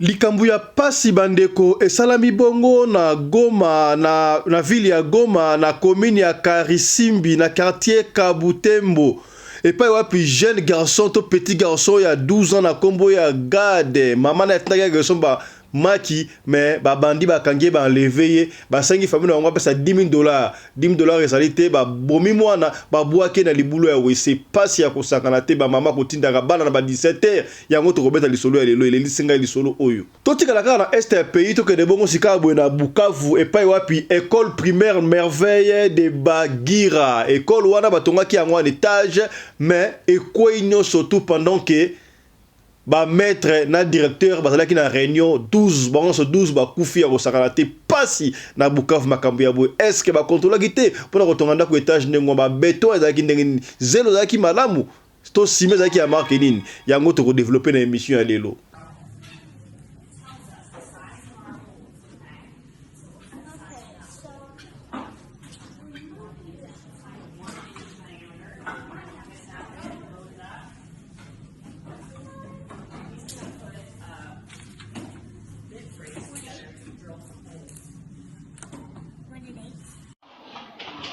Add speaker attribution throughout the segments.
Speaker 1: Likambu ya pasi bandeko esalami bongo na Goma na ville ya Goma na commune ya Karisimbi na quartier Kabutembo. Et pas wapi jeune garçon to petit garçon ya 12 ans na kombo ya Gade maman na tnaga garçon ba maki mais ba bandi ba kangie ba enlever ba sangi famille na ngwa pesa $10,000 $10 esalite ba bomi mwana ba boake na libulo ya wese pasi ya kosakana te ba mama kotinda ka bana na ba 17h yango to kobeta lisolo ya lelo ele lisinga lisolo oyo totika la kana est pays to ke de bongo sika bwe na Bukavu et pas wapi école primaire merveille de Bagira école wana batonga ki yango en étage mais ekoinyo surtout pendant que ba maître na directeur bazalaki na réunion 12 bonso 12 ba kufi ya kosakana te pasi na Bukavu makambo ya boye est-ce que ba contrôler gité pona kotonga ndako étage ndengo ba beton ezalaki ndenge zelo ezalaki malamu to sime ezalaki ya marque nini yango to ko développer na émission ya lelo.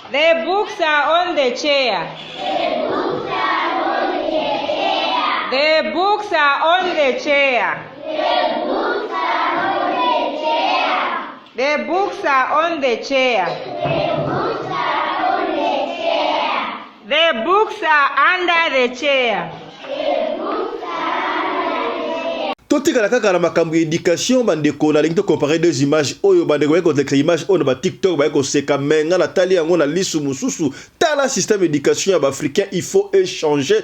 Speaker 2: The books are on the chair. The books are on the chair. The books are on the chair. The books are under the chair.
Speaker 1: Totika la kaka na makambo éducation bandeko na lingi comparer deux images oyo bandeko ba ko image oyo ba TikTok ba ko seka menga na tali yango na lisu mususu tala système éducation ya ba africain il faut échanger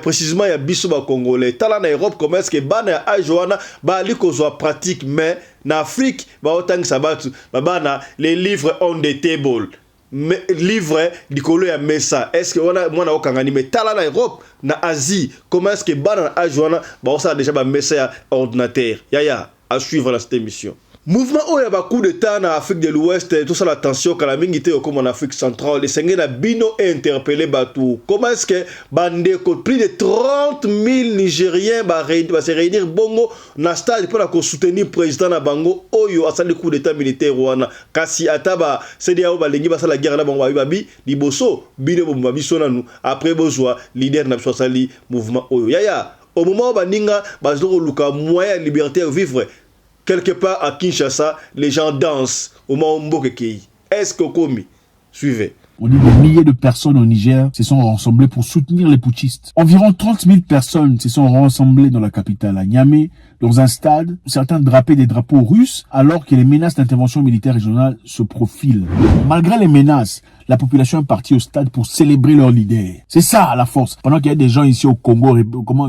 Speaker 1: précisément ya biso ba congolais tala na Europe comment est-ce que bana ya ajoana ba liko zo pratique mais na Afrique ba otangisa batu bana les livres on the table livre likolo ya mesa est-ce que wana mwana okangani metala na Europe na Asie comment est-ce que bana na ajoana ba osa déjà ba mesa ya ordinateur ya à suivre la cette émission. Mouvement oya ba coup d'état na Afrique de l'Ouest tout ça la tension kala mingi te comme en Afrique centrale les sengé na bino interpellé batou comment est-ce que bandeko plus de 30 000 Nigériens ba se réunir bongo na stade pour la soutenir président na bango oyo asali coup d'état militaire wana kasi ataba CEDEAO ba lengi ba sala guerre na bango babi liboso bino bomba biso nanu après bozwa leader na biso sali mouvement oyo ya au moment baninga bazoko luka moyen liberté à vivre. Quelque part à Kinshasa, les gens dansent au Mbokekei. Est-ce que Komi suivez?
Speaker 3: On dit des milliers de personnes au Niger se sont rassemblées pour soutenir les putschistes. Environ 30 000 personnes se sont rassemblées dans la capitale, à Niamey, dans un stade, certains drapaient des drapeaux russes, alors que les menaces d'intervention militaire régionale se profilent. Malgré les menaces, la population est partie au stade pour célébrer leur leader. C'est ça la force. Pendant qu'il y a des gens ici au Congo,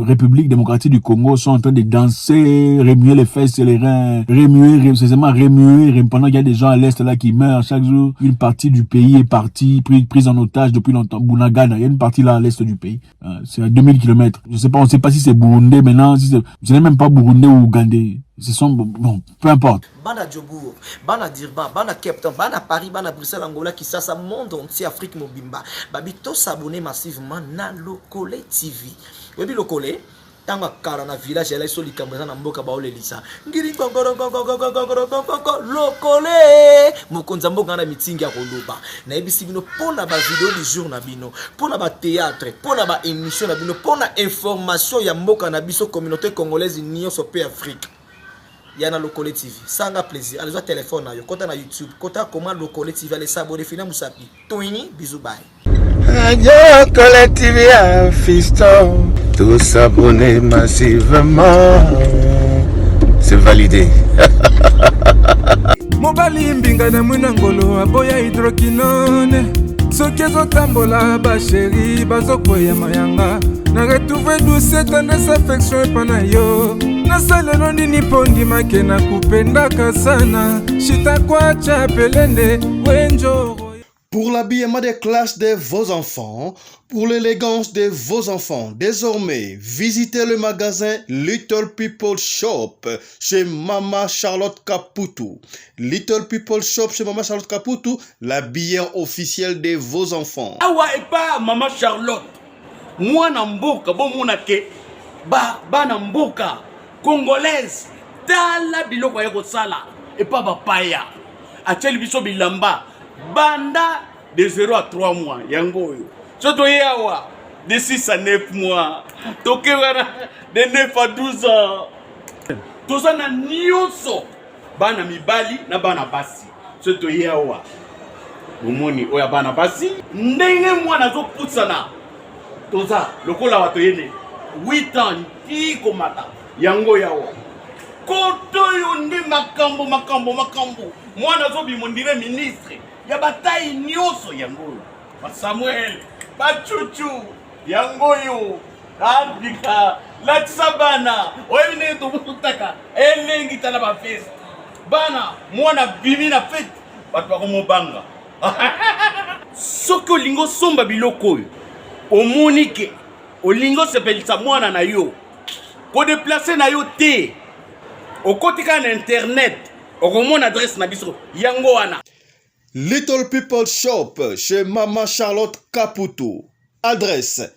Speaker 3: République démocratique du Congo, sont en train de danser, remuer les fesses et les reins, remuer, pendant qu'il y a des gens à l'est là qui meurent chaque jour. Une partie du pays est partie, prise en otage depuis longtemps. Bunagana, il y a une partie là à l'est du pays. C'est à 2000 km. Je sais pas, on sait pas si c'est Burundais maintenant, si ce n'est même pas Burundais ou Ougandais. Ce sont, bon, peu importe.
Speaker 4: Bana Djobour, Bana Durban, Bana Cape Town, Bana Paris, Bana Bruxelles, Angola, Kinshasa, monde entier, Afrique Mobimba. Babito s'abonner massivement na Lokole TV. Webi Lokole, tanga kara na village ya iso likambo na mboka ba olelisa. Ngiri ngongoro Lokole. Mokonza mboka na meeting ya koloba. Na ebisi bino pona ba vidéo du jour na bino, pona ba théâtre, pona ba émission na bino, pona information ya mboka na biso communauté congolaise ni so pe Afrique. Yana Lokole TV. Sanga plaisir. Allez, téléphone na yo. Kota na YouTube. Kota comment Lokole TV. Allez, s'abonner. Fina Moussapi. Toini. Bisous, bye.
Speaker 5: Radio Lokole TV à fiston. Tous s'abonner massivement. C'est validé.
Speaker 6: Mobali mbinga na mwinangolo aboya hydroquinone. Soki ezotambola ba chéri bazokoya mayanga. Na retrouver douce tendresse affection epana yo. Nasalelo nini pondi makena kupendaka sana. Shita kwacha pelende wenjo.
Speaker 1: Pour l'habillement des classes de vos enfants, pour l'élégance de vos enfants, désormais, visitez le magasin Little People Shop chez Mama Charlotte Caputo. Little People Shop chez Mama Charlotte Caputo, la bière officielle de vos enfants.
Speaker 7: Awa et pas Mama Charlotte. Moi, Namboka, bon monake, bana mboka, congolaise, tala biloko ya kosala epa bapaya atieli biso bilamba banda de 0 à 3 mois yango oyo so toye awa de 6 à 9 mois toke wana de 9 à 12 ans toza na nyonso bana mibali na bana basi so toye awa omoni oya bana basi ndenge mwana azoputsana toza lokola bato yene 8 ans ti komata yango yawa koto yo nde makambo mwana azobima ndire ministre ya bataille nyonso yango oyo basamuel bachuchu yango oyo abika latisa bana oyebi ndenge tobututaka elengi tala bafeste bana mwana bimi na fete bato bakomobanga soki olingi osomba biloko oyo omoni ke olingi osepelisa mwana na yo kodeplace na yo te okotika na internet okomona adresse na biso yango wana.
Speaker 1: Little People Shop chez Maman Charlotte Caputo. Adresse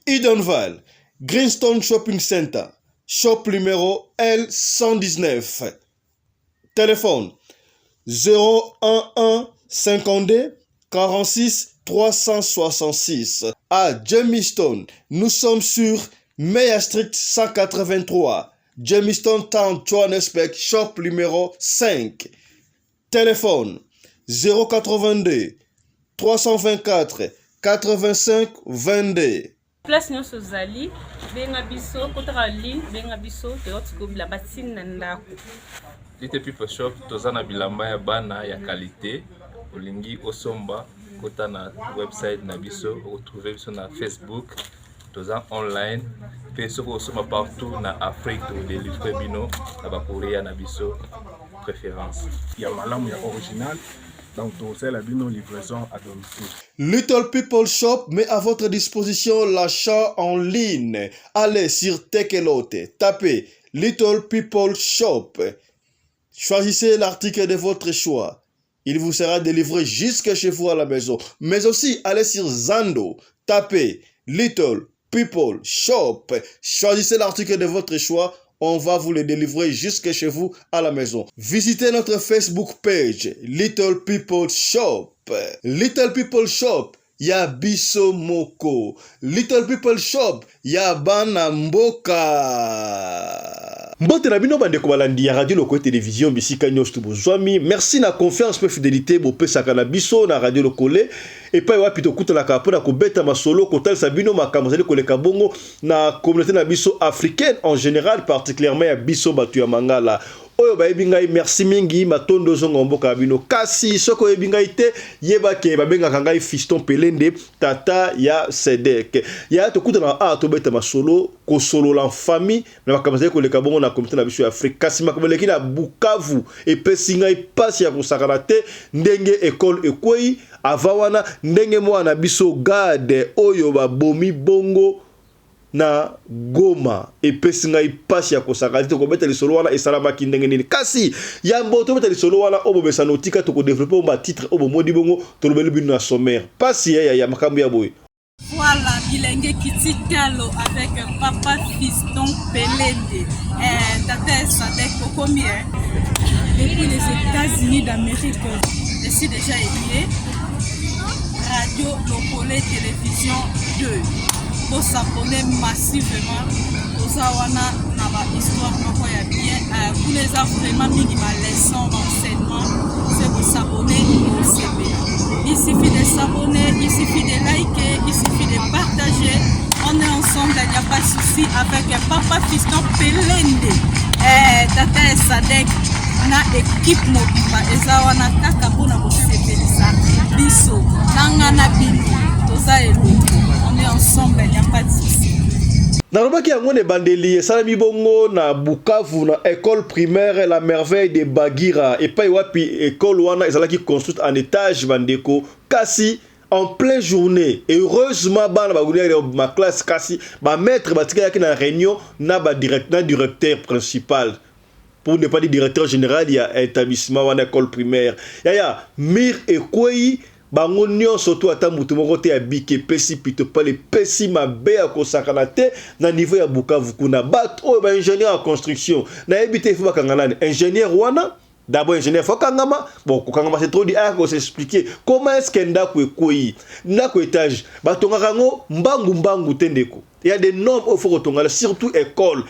Speaker 1: Edenval, Greenstone Shopping Center, shop numéro L119. Téléphone 011 52 46 366. À Jamestown, nous sommes sur Meyer Street 183. Jamestown Town, Johannesburg, shop numéro 5. Téléphone 082 324 85 22.
Speaker 8: Place nyonso zali benga biso kotaka ligne benga biso teotikobila batine na ndako.
Speaker 9: Little People Shop toza na bilamba ya bana ya qualité olingi osomba kota na website na biso retrouver biso na Facebook toza online pe soko osomba partout na Afrique to délivrer bino na ba courrier na biso préférence
Speaker 10: ya malamu ya original. Donc, c'est la livraison à domicile.
Speaker 1: Little People Shop met à votre disposition l'achat en ligne. Allez sur Tekelote, tapez Little People Shop. Choisissez l'article de votre choix. Il vous sera délivré jusque chez vous à la maison. Mais aussi, allez sur Zando, tapez Little People Shop. Choisissez l'article de votre choix. On va vous le délivrer jusque chez vous à la maison. Visitez notre Facebook page, Little People Shop. Little People Shop, ya biso moko. Little People Shop, ya bana mboka. Mbote na bino bandeko balandi ya radio loko télévision bisika nyos to bozwami. Merci na confiance pe fidélité bo pesaka na biso na radio lokole. Et pas wapi to kuta la kapona ko beta masolo ko tal sabino makambo zali koleka bongo na communauté na biso africaine en général, particulièrement ya biso batu ya mangala. Oyo bayebi ngai merci mingi matondo zongo mboka bino kasi soko yebi ngai te yeba ke babengaka ngai Fiston Pelende tata ya Sedek ya to kutana to beta masolo ko solo la famille na makambo koleka bongo na communauté na biso ya Afrique kasi makambo leki na Bukavu e pesi ngai pasi ya kosakana te ndenge école ekwei avawana ndenge mwana biso gade oyo babomi bongo na Goma epesi ngai pasi ya kosakali to kobeta lisolo wana esalamaki ndenge nini kasi ya mboto beta lisolo wana obobesa notika to ko développer ba titre obo modi bongo to lobeli bino na sommaire pasi ya makambo ya boy.
Speaker 8: Voilà, bilenge kititalo avec papa Fiston Pelende tata Sadek combien depuis les États-Unis d'Amérique. Je suis déjà élié Radio Lokole Télévision 2 pour s'abonner massivement aux awana na ba histoire moko ya bien pour les vraiment minima leçons renseignements c'est pour s'abonner au CB. Il suffit de s'abonner, il suffit de liker, il suffit de partager. On est ensemble, il n'y a pas de souci avec papa Fiston Pelende tata Sadek na équipe mobile ezawana taka bona ko sepelisa biso nanga na bino toza eloko. On est ensemble, il n'y a pas de souci.
Speaker 1: Narobaki yango ne bandeli salami bongo na Bukavu na école primaire La Merveille de Bagira et pa wapi école wana ezalaki construite en étage bandeko kasi en pleine journée et heureusement bana bagounia ma classe kasi ba maître batika yaki na réunion na ba directeur principal pour ne pas dire directeur général il y a établissement wana école primaire ya mir ekwei bango nyonso to ata mutu moko te abike pesi pito pale pesi mabe ya kosakana te na niveau ya Bukavu kuna bato oyo ba ingénieur en construction na ebite faut bakanga nani ingénieur wana d'abord ingénieur faut kangama bon kokangama c'est trop dit à s'expliquer comment est-ce que ndako ekoyi ndako étage batonga kango mbangu te ndeko il y a des normes au faut kotonga surtout école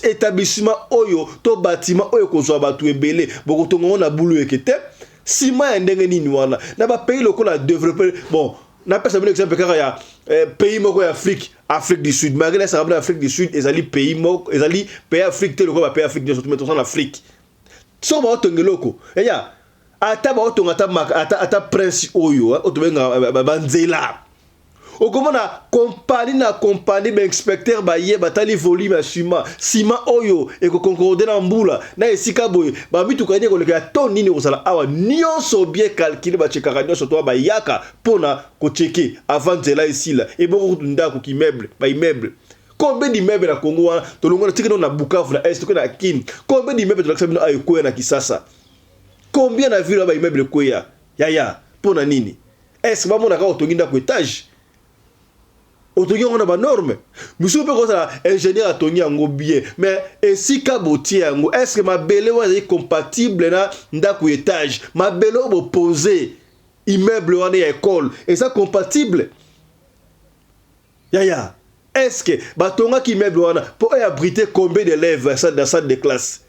Speaker 1: établissement oyo to bâtiment oyo kozwa batu ebele bokotonga na bulu ekete sima ya ndenge nini wana na ba pays lokola développer bon na pesa un exemple kaka ya pays moko ya Afrique du Sud malgré ça va Afrique du Sud ezali pays moko ezali pays Afrique te lokola pays Afrique du Sud mais en Afrique so ba otongeloko ya ata ba otonga ata prince oyo otobenga banzela okomona compagnie ba inspecteur ba ye batali volume ya ciment oyo eko concorde na mbula na esika boye ba bitukanye ko leka ton nini osala awa nyonso bien calculé ba chekaka nyonso to ba yaka pona ko checker avant nzela esila e boko ndako ki meuble ba immeuble combien d'immeubles na Congo wana to longo na tikino na Bukavu na Est ko na Kin combien d'immeubles to lakisa bino ayo ko na Kisasa combien na ville ba immeuble ko ya pona nini est-ce ba mona ka otonginda ko étage otongi on a ba norme musu pe ko ça ingénieur atongi yango bien mais esika botie yango est-ce que ma belle wa est compatible na ndako étage ma belle obo poser immeuble wana ya école et ça compatible ya est-ce que batonga ki immeuble wana pour abriter combien d'élèves dans la salle de classe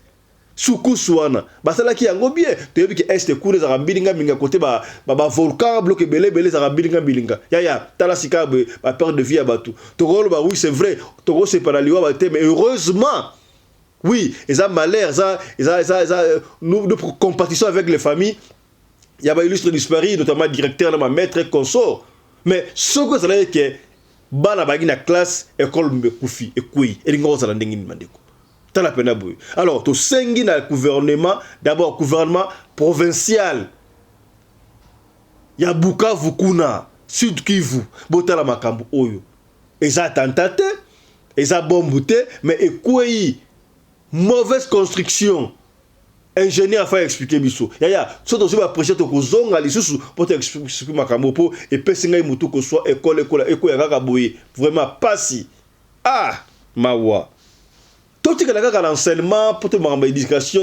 Speaker 1: sukusu wana basala ki yango bien toyebi ki est kule za bilinga minga côté ba volcan bloqué belé za bilinga ya tala sika ba perte de vie ya batu tokolo ba oui c'est vrai toko c'est pas la liwa ba mais heureusement oui ils a malheur ça nous de compétition avec les familles il y a ba illustre disparu notamment directeur na ma maître consort mais ce que ça veut que bana bagina classe école mbekufi ekui elingo za ndenge ni mandeko. Alors, tu sengi na gouvernement, d'abord gouvernement provincial. Ya Bukavu kuna, Sud Kivu, botala makambu oyo. Eza tentate, eza bombute, mais ekouyi mauvaise construction. Ingénieur a fait expliquer biso. Ya, so to ba prêcher to kozonga lisusu pour te expliquer makambu po et pesinga mutu ko soit école ya kaka boye. Vraiment pas si. Ah, mawa. Tout ce qui est l'enseignement, pour te faire l'éducation,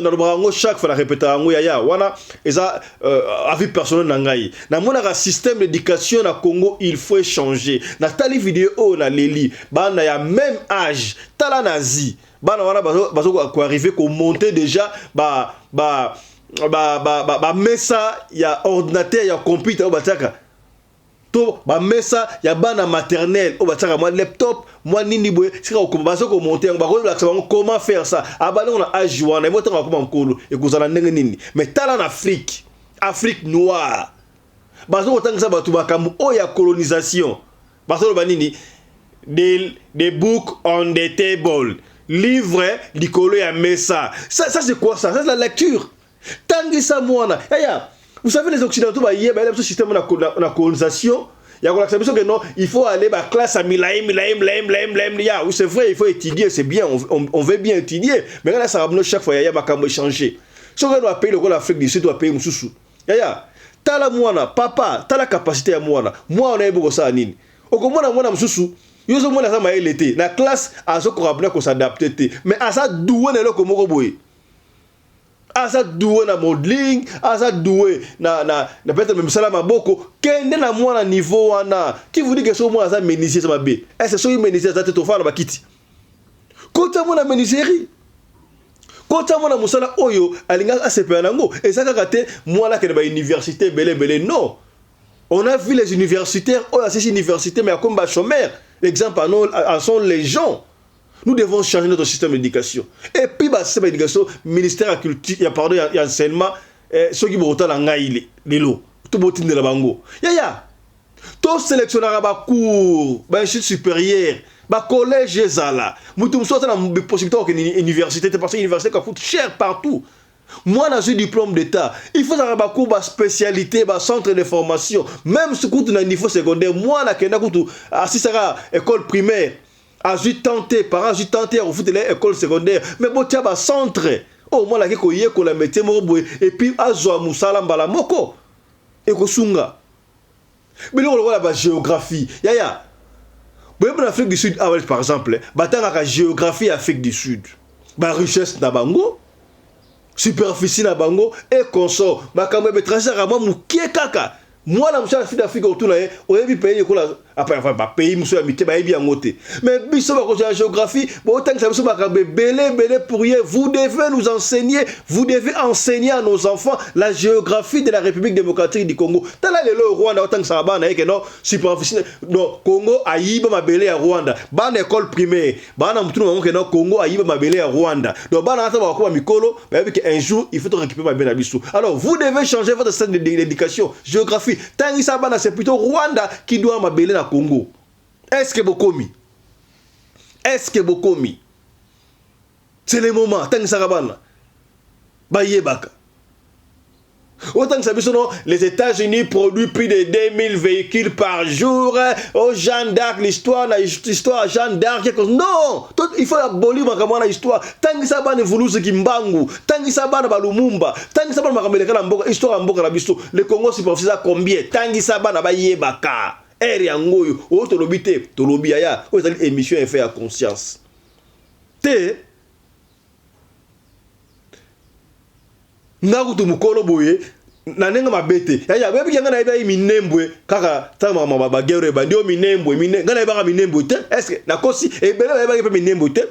Speaker 1: chaque fois la répéter wana eza avis personnel nangai. Na mona ka système d'éducation na Congo, il faut changer. Na tali vidéo na leli, bana ya même âge, tala nazi. Bana wana bazo ko arriver ko monter déjà mesa ya ordinateur ya computer bataka. To ba mesa ya bana maternelle o bataka moi laptop moi nini boye sika okombazo ko monter ba ko la comment faire ça abana on a âge wana ebota ko ma nkolo e kozala ndenge nini mais tala na Afrique noire bazo otangisa batu bakambu o ya colonisation bazo ba nini des books on the table livre likolo ya mesa ça c'est quoi ça c'est la lecture tangisa mwana ya vous savez les occidentaux bah hier ce système na colonisation il y a que non il faut aller ba classe à milaim ya oui c'est vrai il faut étudier c'est bien on veut bien étudier mais là ça va chaque fois il y a makambo changer so que doit payer le l'Afrique du Sud doit payer mususu ya tala mwana papa tala capacité ya mwana moi on a beaucoup ça nini okomona mwana mususu yozo mwana ça ma l'été la classe azo ko rappeler ko s'adapter mais asa doué na loko moko boye asa doué na modeling asa doué na peut-être même ça maboko kende na mwana niveau wana qui vous dit que so mwana asa menuisier ça mabe est-ce so menuisier ça te fa na bakiti kota mwana menuiserie kota mwana musala oyo alinga asepa nango ezaka kate mwana ke ba université belé non on a vu les universitaires à ces universités mais comme ba chômeur l'exemple en sont les gens. Nous devons changer notre système d'éducation. Et puis, bah, système d'éducation, ministère de la culture, il y a pardon, il y a enseignement, ceux qui vont autant l'angaï, les lots, tout le monde de la bango. Ya. Tout sélectionnera ba cours, ba institut supérieur, ba collège zala. Moutou soit dans la possibilité que l'université, parce que l'université coûte cher partout. Moi, dans ce diplôme d'État, il faut avoir ba cours, ba spécialité, ba centre de formation. Même ce coûte dans le niveau secondaire, moi, là, qui n'a coûte, si ça sera école primaire. Azu tenté, parents azu tenté à foutre l'école secondaire, mais bon tiens ba centre. Oh moi la ko yé ko la métier mo boy et puis azwa musala mbala moko. ekosunga biloko lokola ba géographie yaya boyebi na Afrique du Sud par exemple batangaka géographie ya Afrique du Sud ba richesse na bango superficie na bango et consort makambo ya étranger mwa mukie kaka mwana msala Sud Afrique autour na ye oyebi pays ekola après ba pays muso ya mité ba yebi yango te mais biso ba ko la géographie bo tangisa biso makambo belé pour ye vous devez nous enseigner vous devez enseigner à nos enfants la géographie de la République démocratique du Congo tala lelo Rwanda tangisa bana yeke no superficie no Congo ayiba mabele ya Rwanda bana école primaire bana mutunu bango ke no Congo ayiba mabele ya Rwanda donc bana ata ba ko mikolo ba yebi que un jour il faut récupérer mabele na biso alors vous devez changer votre système d'éducation géographie tangisa bana c'est plutôt Rwanda qui doit mabele na Congo. Est-ce que Bokomi? Est-ce que Bokomi? C'est le moment. Tant que ça va Bayebaka. Autant que ça les États-Unis produisent plus de 2000 véhicules par jour. Oh, Jeanne d'Arc, l'histoire, Jeanne d'Arc. Non! Il faut abolir l'histoire. Tant que ça va Vuluzi Kimbangu. Tant que ça va Lumumba. Tant que ça va l'histoire en Boka. Le Congo, c'est pour ça combien? Tant que ça va Bayebaka. Eri yangoyo o tolobi te tolobi aya o ezali émission fait à conscience te ngakutu mukolo boye na nenga mabete yaya bebi yanga na iba minembwe kaka tama mama bagero ba ndio minembwe ngana iba minembwe te est-ce que na kosi e bele iba iba minembwe te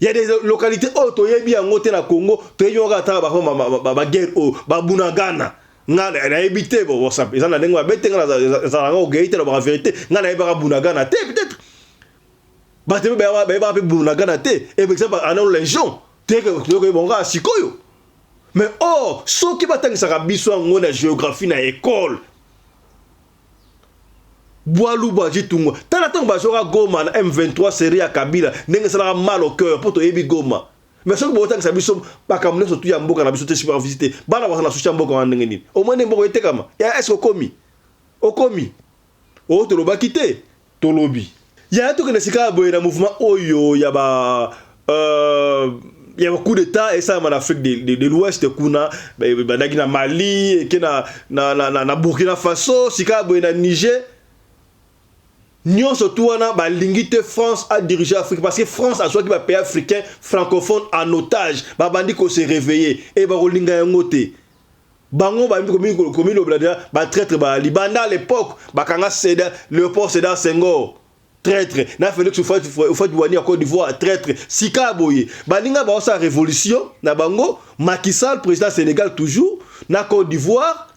Speaker 1: il y a des localités auto yebi yango te na Congo to yoga ta ba bagero ba bunagana ngana na ebité bo ça ils en a ngwa bete ngana za ngo geite la vérité ngana eba bunagana te peut-être ba te ba bunagana te et par exemple en légion te que bon ga sikoyo mais oh soki batangisa biso ngo na géographie na école boalu baji tungo tala tango bajoka Goma na M23 série ya Kabila ndenge sala mal au cœur pour to yebi Goma. Mais ce que vous avez dit, c'est surtout ya mboka na biso te super visiter. Bana ba na sucha mboka ndenge nini. Au moins mboka ete kama. Ya est-ce komi? Okomi. O to loba kité. To lobi. Ya to que ne sika boye na mouvement oyo ya ba il y a beaucoup d'état et ça en Afrique de l'Ouest kuna ba na Mali et na Burkina Faso, sika boye na Niger. Nous surtout balingite France a dirigé l'Afrique parce que France a choisi les pays africains francophones en otage. Babandi ko se réveiller et ba rolinga yangote. Bango ba comme le bladia ba traître ba libanda à l'époque ba kanga Sédar Léopold Sédar Senghor traître na Félix Houphouët-Boigny à Côte d'Ivoire traître sika boye balinga ba sa révolution na bango Macky Sall président Sénégal toujours na Côte d'Ivoire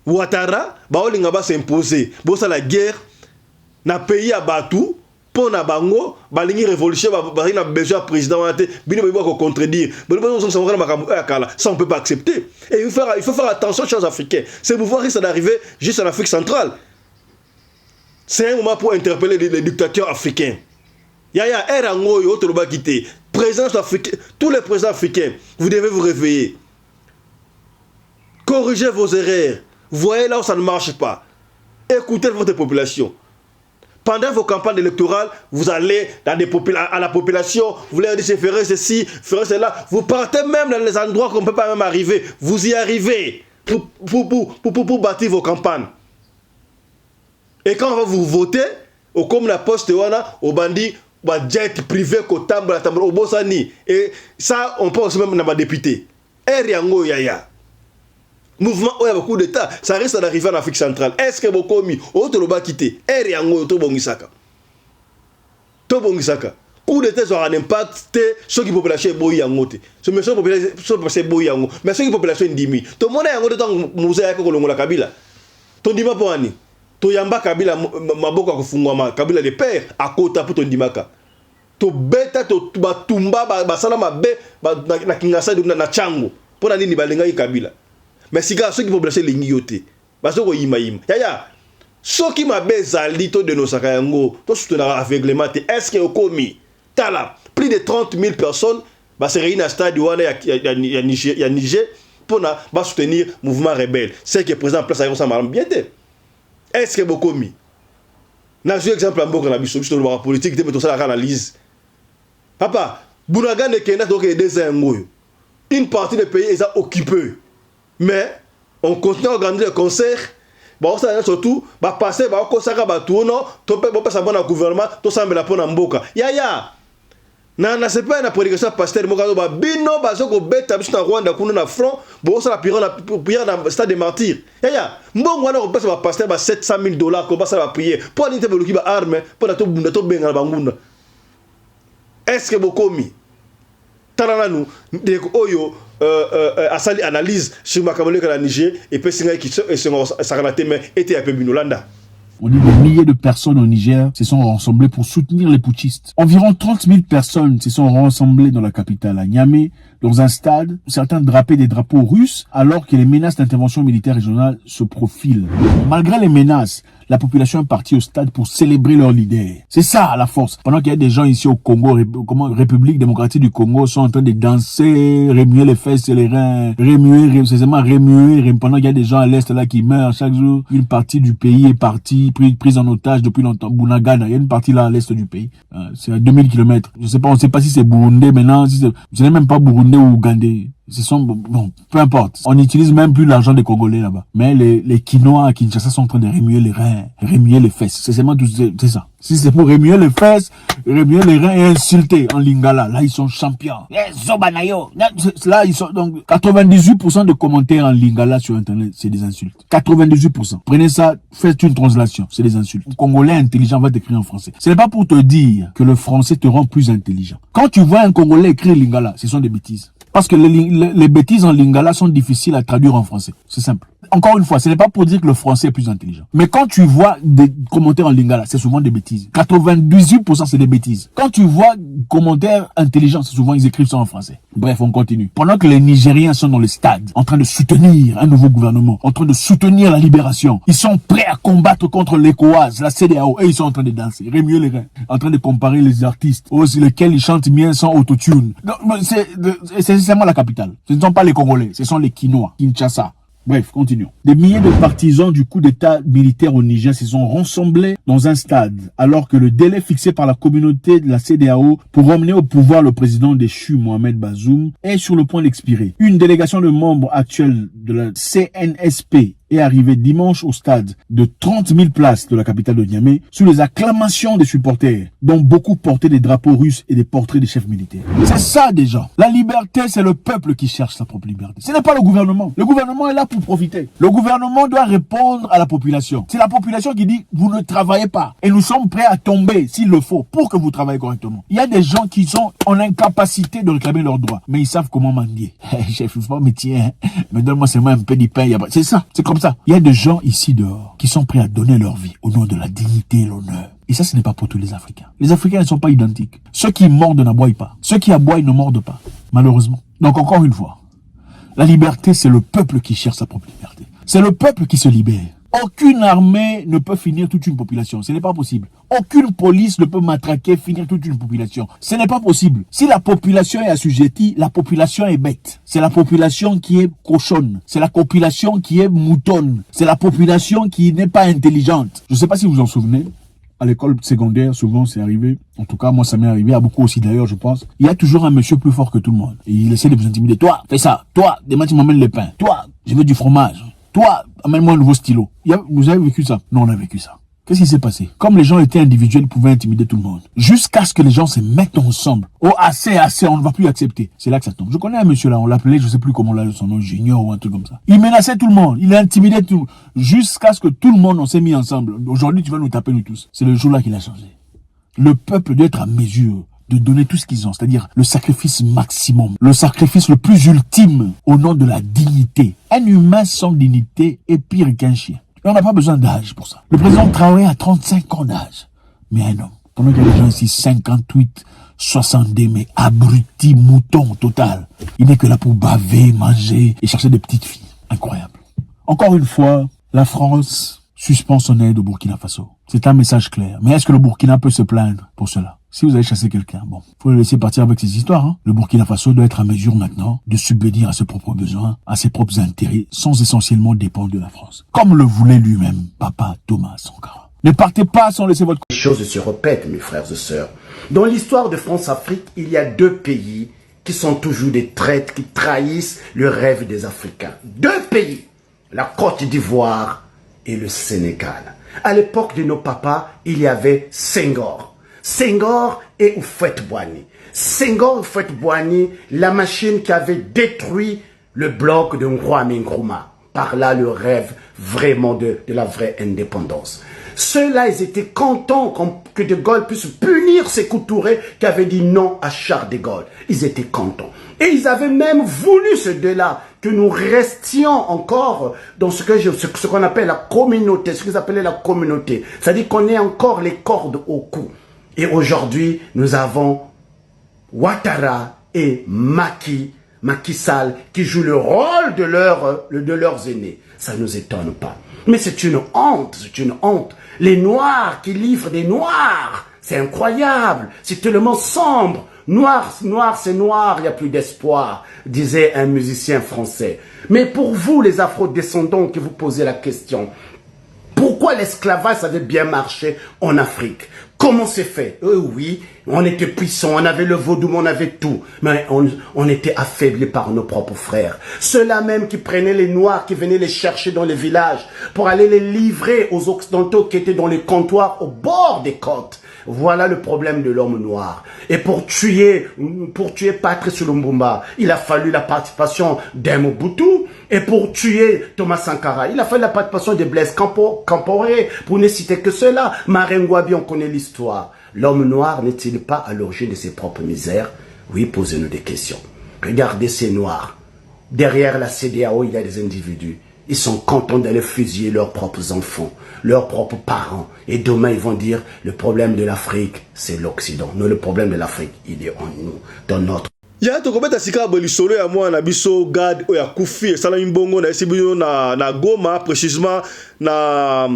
Speaker 1: Ouattara ba olinga ba s'imposer bo ça la guerre na pays à Batou pour na bango balingi révolution ba na besoin président ante bino ba ko contredire ça on peut pas accepter et il faut faire attention aux choses africaines c'est pouvoir risque d'arriver juste en Afrique centrale c'est un moment pour interpeller les dictateurs africains yaya era ngoyo to loba kité présence africaine tous les présidents africains vous devez vous réveiller corrigez vos erreurs voyez là où ça ne marche pas écoutez votre population. Pendant vos campagnes électorales, vous allez dans à la population, vous leur dites faire ceci, faire cela. Vous partez même dans les endroits qu'on ne peut pas même arriver. Vous y arrivez pour bâtir vos campagnes. Et quand vous votez, au comme la poste au bandit, au jet privé, au tambour, au bossani. Et ça, on pense même dans ma députée. Et Riango Yaya. Mouvement où il y a beaucoup d'États, ça risque d'arriver en Afrique centrale. Est-ce que beaucoup mis au Toloba quitté et Riango to bongisaka. To bongisaka. Coup d'État aura un impact sur la population boyangote. Ce monsieur population c'est boyango. Mais sur la population dimi. To mona yango de temps musée ya ko longola Kabila. To ndima po ani. To yamba Kabila maboko kufungwa ma Kabila de père à kota pour to ndimaka. To beta to batumba basala mabe na kingasa na chango. Pour nini balenga Kabila. Mais si ceux qui population lingi yote parce que yima yaya ceux qui m'a bezali to de nos sakayango to soutenir aveuglement est-ce que komi tala plus de 30 000 personnes va se réunir à stade wana ya Niger pour na va soutenir mouvement rebelle c'est que président place ça marche bien est-ce que bokomi na jouer exemple en boko na biso sur le politique te to ça la analyse papa Bunagana kenda donc des ngoyo une partie des pays est occupé. Mais on continue à organiser le concert. Bon, ça surtout, bah passer, bah kosaka bah tout non, topé bon passer bon gouvernement, tout ça me la pona mboka. Ya. Na c'est pas une prédication pasteur moka ba bino ba soko beta biso na Rwanda kuno na front, bon ça la prière dans stade des martyrs. Ya. Mbongo wana ko passer ba pasteur ba $700,000 ko passer ba prier. Pour aller te boloki ba arme, pour na to bunda to benga ba ngunda. Est-ce que bokomi talana nous de oyo asali analyse sur makambo ka la Niger et puis singa qui sakanate mais était un peu binolanda.
Speaker 3: On dit des milliers de personnes au Niger se sont rassemblées pour soutenir les putschistes. Environ 30 000 personnes se sont rassemblées dans la capitale, à Niamey, dans un stade, certains drapaient des drapeaux russes, alors que les menaces d'intervention militaire régionale se profilent. Malgré les menaces, la population est partie au stade pour célébrer leur leader. C'est ça la force. Pendant qu'il y a des gens ici au Congo, République démocratique du Congo, sont en train de danser, remuer les fesses et les reins, remuer, pendant qu'il y a des gens à l'est là qui meurent chaque jour. Une partie du pays est partie, prise en otage depuis longtemps. Bunagana, il y a une partie là à l'est du pays. C'est à 2000 km. Je sais pas, on sait pas si c'est Burundais maintenant, ce n'est même pas Burundais ou Ougandais. Ce sont, bon, peu importe. On n'utilise même plus l'argent des Congolais là-bas. Mais les Quinois à Kinshasa sont en train de remuer les reins, remuer les fesses. C'est seulement tout, c'est ça. Si c'est pour remuer les fesses, remuer les reins et insulter en lingala, là ils sont champions. Là ils sont donc 98% de commentaires en lingala sur internet, c'est des insultes. 98%. Prenez ça, faites une translation, c'est des insultes. Un Congolais intelligent va t'écrire en français. Ce n'est pas pour te dire que le français te rend plus intelligent. Quand tu vois un Congolais écrire lingala, ce sont des bêtises. Parce que les bêtises en lingala sont difficiles à traduire en français. C'est simple. Encore une fois, ce n'est pas pour dire que le français est plus intelligent. Mais quand tu vois des commentaires en lingala, c'est souvent des bêtises. 98% c'est des bêtises. Quand tu vois commentaires intelligents, c'est souvent ils écrivent ça en français. Bref, on continue. Pendant que les Nigériens sont dans le stade, en train de soutenir un nouveau gouvernement, en train de soutenir la libération, ils sont prêts à combattre contre l'ECOWAS, la CEDEAO, et ils sont en train de danser, remuer les reins, en train de comparer les artistes, aussi lesquels ils chantent bien sans autotune. C'est seulement la capitale. Ce ne sont pas les Congolais, ce sont les Quinois, Kinshasa. Bref, continuons. Des milliers de partisans du coup d'état militaire au Niger se sont rassemblés dans un stade, alors que le délai fixé par la communauté de la CEDEAO pour emmener au pouvoir le président déchu Mohamed Bazoum est sur le point d'expirer. Une délégation de membres actuels de la CNSP est arrivé dimanche au stade de 30 000 places de la capitale de Niamey sous les acclamations des supporters, dont beaucoup portaient des drapeaux russes et des portraits des chefs militaires. C'est ça déjà. La liberté, c'est le peuple qui cherche sa propre liberté. Ce n'est pas le gouvernement. Le gouvernement est là pour profiter. Le gouvernement doit répondre à la population. C'est la population qui dit, vous ne travaillez pas. Et nous sommes prêts à tomber, s'il le faut, pour que vous travaillez correctement. Il y a des gens qui sont en incapacité de réclamer leurs droits, mais ils savent comment mendier. Chef, il faut pas me tirer, mais donne-moi seulement un peu de pain. C'est ça, c'est comme ça. Il y a des gens ici dehors qui sont prêts à donner leur vie au nom de la dignité et l'honneur. Et ça, ce n'est pas pour tous les Africains. Les Africains ne sont pas identiques. Ceux qui mordent n'aboient pas. Ceux qui aboient ne mordent pas, malheureusement. Donc encore une fois, la liberté, c'est le peuple qui cherche sa propre liberté. C'est le peuple qui se libère. Aucune armée ne peut finir toute une population. Ce n'est pas possible. Aucune police ne peut matraquer, finir toute une population. Ce n'est pas possible. Si la population est assujettie, la population est bête. C'est la population qui est cochonne. C'est la population qui est moutonne. C'est la population qui n'est pas intelligente. Je ne sais pas si vous en souvenez. À l'école secondaire, souvent, c'est arrivé. En tout cas, moi, ça m'est arrivé. À beaucoup aussi, d'ailleurs, je pense. Il y a toujours un monsieur plus fort que tout le monde. Et il essaie de vous intimider. Toi, fais ça. Toi, demain, tu m'emmènes le pain. Toi, je veux du fromage. Toi, amène-moi un nouveau stylo. Vous avez vécu ça? Non, on a vécu ça. Qu'est-ce qui s'est passé? Comme les gens étaient individuels, ils pouvaient intimider tout le monde. Jusqu'à ce que les gens se mettent ensemble. Oh, assez, on ne va plus accepter. C'est là que ça tombe. Je connais un monsieur là, on l'appelait, je sais plus comment là, son nom, Junior ou un truc comme ça. Il menaçait tout le monde. Il intimidait tout le monde. Jusqu'à ce que tout le monde, on s'est mis ensemble. Aujourd'hui, tu vas nous taper nous tous. C'est le jour là qu'il a changé. Le peuple doit être à mesure de donner tout ce qu'ils ont, c'est-à-dire le sacrifice maximum, le sacrifice le plus ultime au nom de la dignité. Un humain sans dignité est pire qu'un chien. Et on n'a pas besoin d'âge pour ça. Le président Traoré a 35 ans d'âge, mais un homme. Pendant qu'il y a des gens ici, 58, 62, mais abrutis, moutons total. Il n'est que là pour baver, manger et chercher des petites filles. Incroyable. Encore une fois, la France suspend son aide au Burkina Faso. C'est un message clair. Mais est-ce que le Burkina peut se plaindre pour cela? Si vous avez chassé quelqu'un, bon, faut le laisser partir avec ses histoires. Hein. Le Burkina Faso doit être à mesure maintenant de subvenir à ses propres besoins, à ses propres intérêts, sans essentiellement dépendre de la France. Comme le voulait lui-même Papa Thomas Sankara. Ne partez pas sans laisser votre...
Speaker 11: Les choses se répètent, mes frères et sœurs. Dans l'histoire de France-Afrique, il y a deux pays qui sont toujours des traîtres, qui trahissent le rêve des Africains. Deux pays. la Côte d'Ivoire et le Sénégal. À l'époque de nos papas, il y avait Senghor. Senghor et Houphouët-Boigny. Senghor et Houphouët-Boigny, la machine qui avait détruit le bloc de Kwame Nkrumah. Par là, le rêve vraiment de la vraie indépendance. Ceux-là, ils étaient contents que De Gaulle puisse punir Sékou Touré qui avait dit non à Charles de Gaulle. Ils étaient contents. Et ils avaient même voulu, ces deux-là, que nous restions encore dans ce qu'on appelle la communauté, ce qu'ils appelaient la communauté. C'est-à-dire qu'on ait encore les cordes au cou. Et aujourd'hui, nous avons Ouattara et Macky Sall qui jouent le rôle de leurs aînés. Ça ne nous étonne pas. Mais c'est une honte, c'est une honte. Les Noirs qui livrent des Noirs, c'est incroyable, c'est tellement sombre. Noir, c'est noir, il n'y a plus d'espoir, disait un musicien français. Mais pour vous, les afro-descendants, qui vous posez la question, pourquoi l'esclavage avait bien marché en Afrique? Comment c'est fait? Oui, on était puissants, on avait le vaudou, on avait tout. Mais on était affaiblis par nos propres frères. Ceux-là même qui prenaient les Noirs, qui venaient les chercher dans les villages pour aller les livrer aux Occidentaux qui étaient dans les comptoirs au bord des côtes. Voilà le problème de l'homme noir. Et pour tuer Patrice Lumumba, il a fallu la participation d'Mobutu. Et pour tuer Thomas Sankara, il a fallu la participation de Blaise Compaoré. Pour ne citer que cela, Marengwabi, on connaît l'histoire. L'homme noir n'est-il pas à l'origine de ses propres misères? Oui, posez-nous des questions. Regardez ces noirs. Derrière la CEDEAO, il y a des individus. Ils sont contents d'aller fusiller leurs propres enfants, leurs propres parents. Et demain, ils vont dire, le problème de l'Afrique, c'est l'Occident. Non, le problème de l'Afrique, il est en nous, dans notre...
Speaker 1: Ya to kobeta sika bolisolo ya mwana biso gad o ya kufi sala mbongo na esibino na Goma précisément na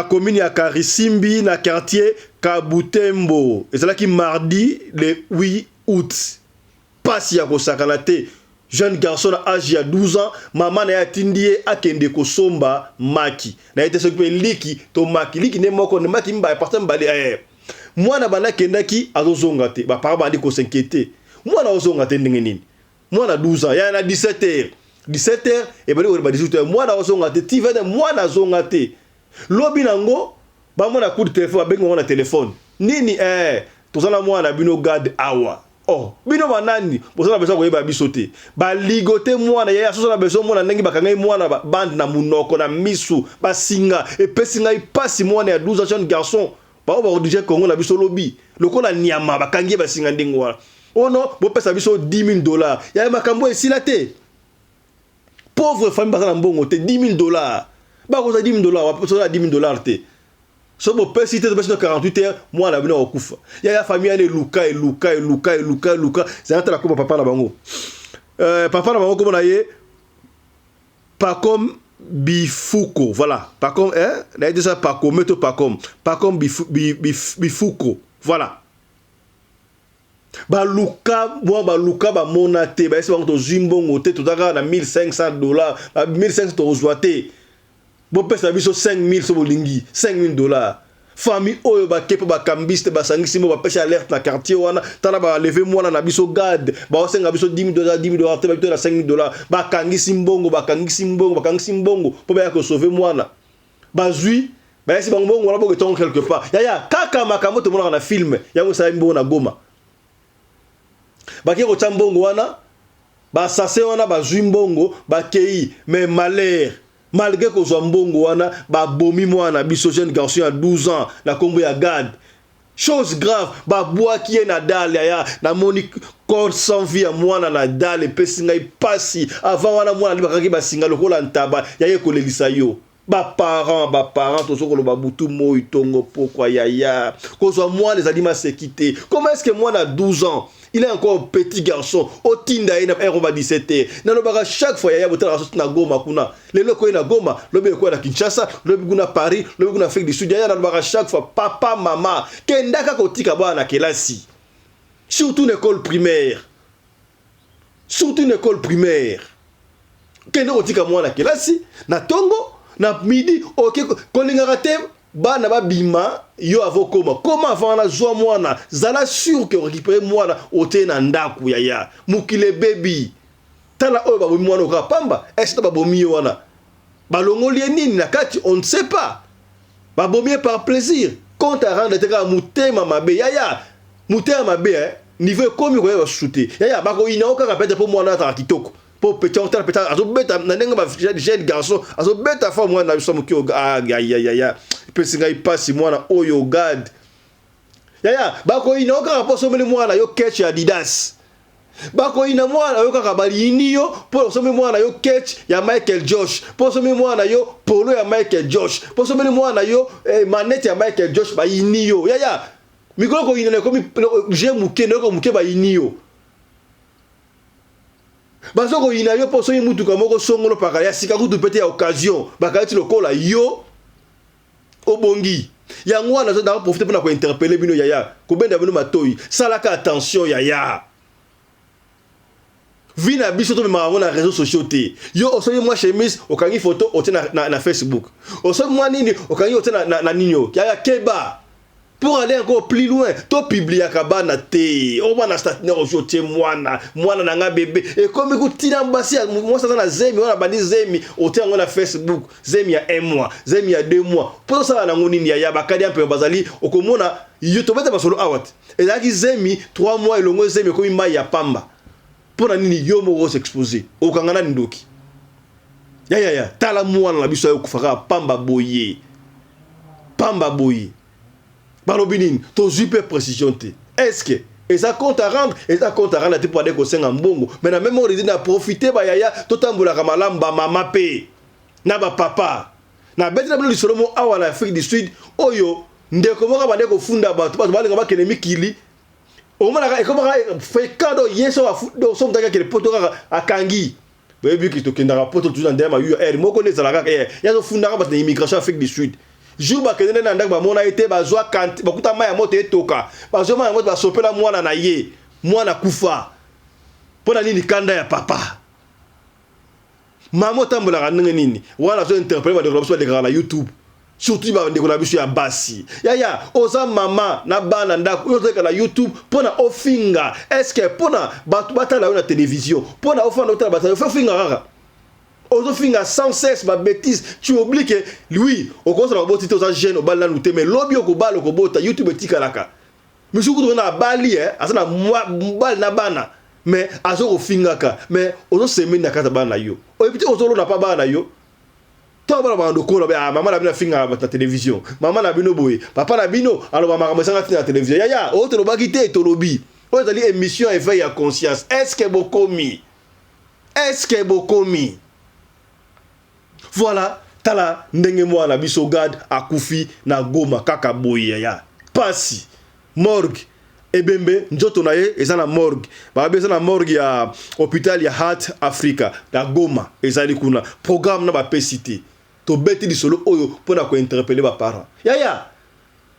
Speaker 1: commune ya Karisimbi na quartier Kabutembo. Ezalaki mardi le 8 août. Pasi ya kosakana te. Jeune garçon à âge de 12 ans, maman na tindie akende ko somba maki. Na été s'occuper liki to maki liki ne moko ne maki mba partant bali mwana bana kendaki azozonga te ba para bandi ko s'inquiéter. Mwana ozonga te ndenge nini. Mwana 12 ans, ya na 17h. 17h et bali ko ba 18h. Mwana ozonga te, ti vende mwana azonga te. Lobi nango ba mwana coup de téléphone bengo na téléphone. Nini tozana mwana bino garde awa. Oh, bino banani, bosana beso koyeba biso te. Ba ligote mwana ya sosana beso mwana ndenge bakanga mwana bande na munoko na misu, ba singa et pesinga ipasi mwana ya 12 ans jeune garçon. Ba ba DJ Congo na biso lobi. Lokola nyama bakangi ba singa ndenge wana. Oh non, bo pesa biso $10,000. Ya makambo esila te. Pauvre famille bakana mbongo te $10,000. Ba ko za $10,000, wa pesa $10,000 te. So bo pesi te basi 48 heures moi na bino okufa ya famille ane luka zata la ko papa na bango papa na bango comme na ye Pacom Bifuko voilà Pacom na dit ça Pacom meto Pacom Bifuko voilà ba luka ba monate ba esi bango to zimbongo te to daka na $1,500 $1,500 to zoate. Bon pesa biso 5,000 so bolingi $5,000. Famille oyo ba kepa ba kambiste ba sangisi mo ba pesa alerte na quartier wana tala ba lever mwana na biso garde ba osenga biso $10,000 te ba biso na $5,000 ba kangisi mbongo po ba ko sauver mwana ba zui ba esi bango wala bo keton quelque part ya kaka makambo to mona na film ya mo sa mbongo na Goma ba ke ko tsambongo wana ba sase wana ba zui mbongo ba kei mais malheur. Malgré que Zambongo wana ba bomi mwana biso jeune garçon à 12 ans la kombo ya garde. Chose grave ba bois qui est na dalle ya na moni corps sans vie à mwana na dalle pesinga ipasi avant wana mwana libakaki ba singa lokola ntaba ya ye kolelisa yo. Ba parents tozo ko ba butu moi tongo pourquoi ya kozwa mwana les animaux se quitter. Comment est-ce que mwana 12 ans il est encore petit garçon. Au tinda ina va 17h. Nalobaka chaque fois ya botala na Goma kuna. Lelo ko na Goma, lobi ko na Kinshasa, lobi kuna Paris, lobi kuna Afrique du Sud. Ya nalobaka chaque fois papa maman kendaka kotika bana kelasi. Surtout une école primaire. Kenda kotika mwana kelasi na tongo na midi OK kolingaka te bana ba bima yo avokoma comment avant na zo mwana zala sûr que récupérer mwana ote na ndaku ya mukile baby tala oyo ba mwana okapamba est-ce ba bomi wana balongoli nini na kati on ne sait pas babomie par plaisir compte à rendre teka mutema mabe yaya mutema mabe niveau komi ko shooter yaya bako ina oka kapete po mwana ta kitoko po petita petita azo beta na nenga ba jeune garçon azo beta fa mwana na somo ki ya pesinga ipasi mwana oyo god yaya bako ina oka po someli mwana yo catch Adidas bako ina mwana yo kaka balini yo po someli mwana yo catch ya Michael Josh po someli mwana yo polo ya Michael Josh po someli mwana yo manette ya Michael Josh ba ini yo yaya mikolo ko ina ko je muke no ko muke ba ini yo bazoko ina yo po someli mutuka moko songolo paka ya sika kutu pete ya occasion bakati lokola yo obongi yango wana zo da profiter pour na ko interpeller bino yaya ko benda bino matoyi salaka attention yaya vina biso to me na réseaux sociaux te yo osoyi moi chemise okangi photo otena na Facebook osoyi moi nini okangi otena na ninyo yaya keba pour aller encore plus loin to publier kabana te o bana statiner ojote mwana na nga bébé et comme ko tina mbasi moi ça na zemi wana bandi zemi otenga na Facebook zemi ya 1 mois zemi ya 2 mois pour ça na ngoni ni ya bakadi un peu bazali okomona yo to beta basolo awat et là ki zemi 3 mois elongo zemi ko imba ya pamba pour nini yo mo s'exposer okangana ndoki ya tala mwana na biso yo kufaka pamba boye balobinine to super précision te est-ce que et ça compte à rendre te pour aller ko senga mbongo mais na même on dit na profiter ba yaya to tambola kamalamba mama pe na ba papa na beti na bino lisolo mo awa na Afrique du Sud oyo ndeko moka bande ko funda ba to ba ngaba kene mikili o mona ka ekoma fait cadeau yeso wa do so mtaka kele poto ka akangi bebi ki to kendara poto toujours ndema UR moko ne zalaka ya zo funda ka ba na immigration Afrique du Sud jour ba kenene na ndaka ba mona ete ba zwa kanti ba kuta maya moto etoka ba zwa maya moto ba sopela mwana na ye mwana kufa pona nini kanda ya papa mama tambola ka nini wala zo interpeller ba de robso de la YouTube surtout ba ndeko na biso ya basi yaya oza mama na bana ndako yo zeka na YouTube pona ofinga est-ce que pona batu batala na télévision pona ofanda otala batala ofinga rara ozo finga sans cesse ba bêtise tu oublies que lui au cause la botite oza jeune obala na mais lobi okobala okobota YouTube etikalaka misuku na bali asana mbali na bana mais azo ofingaka mais ozo semi na kata bana yo oyebiti ozo na pa bana yo tobala ba ndoko na mama na bino finga ba télévision mama na bino boye papa na bino aloba makambo sanga tina télévision yaya o to lobaki te to lobi o ezali émission éveil à conscience est-ce que bokomi voilà tala ndenge mwana biso gad akufi na Goma kaka boye yaya pasi morgue ebembe njoto na ye eza na morgue ba beza na morgue ya hôpital ya Heart Africa na Goma ezali kuna programme na ba PCT to beti di solo oyo pona ko interpeller ba parents yaya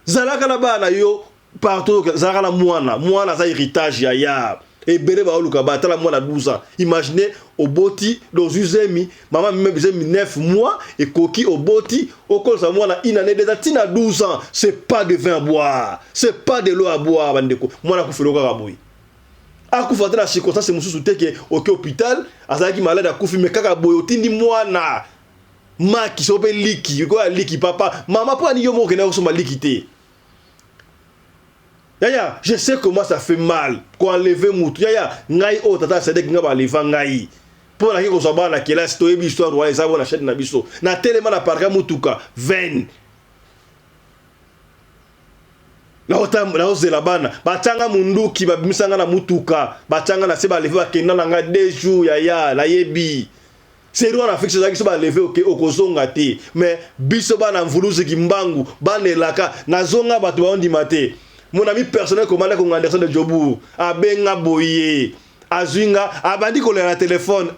Speaker 1: zalaka na bana yo partout zalaka na mwana za héritage yaya ebele ba oluka ba tala mwana 12 ans imaginez oboti dans uzemi maman même 9 mois et koki oboti okol sa mwana inane déjà tina 12 ans c'est pas de vin à boire c'est pas de l'eau à boire bandeko mwana kufeloka kaboyi akufa tena circonstance mususu teke oke hôpital azaki malade akufi mais kaka boyo tindi mwana maki sope liki ko liki papa mama po ani yo mo kena ko liki te yaya je sais comment ça fait mal ko enlever mutu yaya ngai o tata sedek ngaba leva ngai pour la ko soba na kela sto ebi histoire wa eza bona chaîne na biso na telema na parka mutuka 20 la otam la ose la bana batanga munduki babimisanga na mutuka batanga na se ba leva kenda na nga 2 jours yaya la yebi c'est loin la fixe ça qui se va lever au kozonga te mais biso bana mvuluzi kimbangu bana elaka na zonga batu ba ondi mate mon ami personnel commandant ko Anderson de Jobu abenga boye azinga abandi ko la téléphone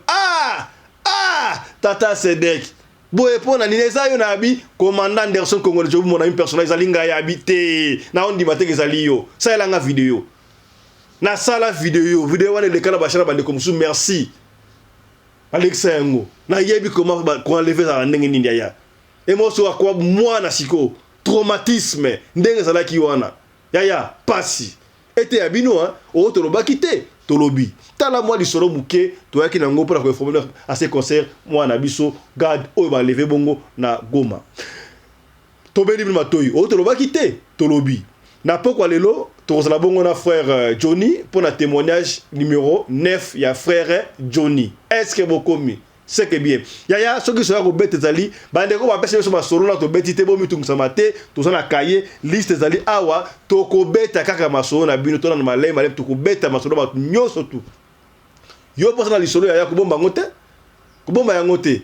Speaker 1: tata Sedek boye pona ni eza yo na abi commandant Anderson Congo de Jobu mon ami personnel zalinga ya habité na ondi mate ke zaliyo ça elanga vidéo na sala vidéo wana le kana bashara bande comme sous merci Alexa yango na yebi comment ko enlever ça ndenge nini ya et moi so akwa mwana siko traumatisme ndenge zala ki wana yaya pasi ete abino o to lobaki te tolobi tala moi lisolo muke toyaki na ngo pour informer à ces concerts moi na biso garde oyo ba lever bongo na Goma tobeli bima toyi o toloba kité tolobi na pokwa lelo tozala bongo na frère Johnny pour na témoignage numéro 9 ya frère Johnny est-ce que bokomi c'est que bien yaya soki soya ko bete zali bande ko ba pese so masolo na to beti te bo mitungisa mate to na kaye liste zali awa to ko beta kaka masolo na bino to na malai malai to ko beta masolo ba nyoso tu yo posa na lisolo yaya ko bomba ngote ko bomba ya ngote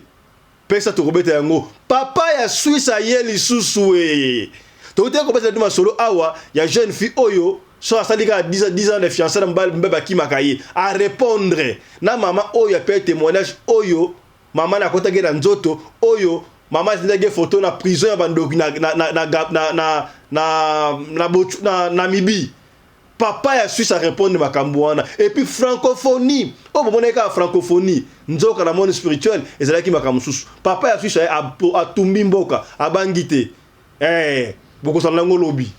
Speaker 1: pesa to ko beta yango papa ya Suisse ayeli susu e to te ko beta de masolo awa ya jeune fille oyo so asalika 10 ans de fiançailles mbeba ki makaye à répondre na maman oyo a fait témoignage oyo maman na kota na nzoto oyo maman zindage photo na prison ya bandoki na Namibie papa ya Suisse à répondre makambo wana et puis francophonie o bomona ka francophonie nzoka na monde spirituel ezalaki makambo susu papa ya Suisse a tumbi mboka abangite boko sanango lobby.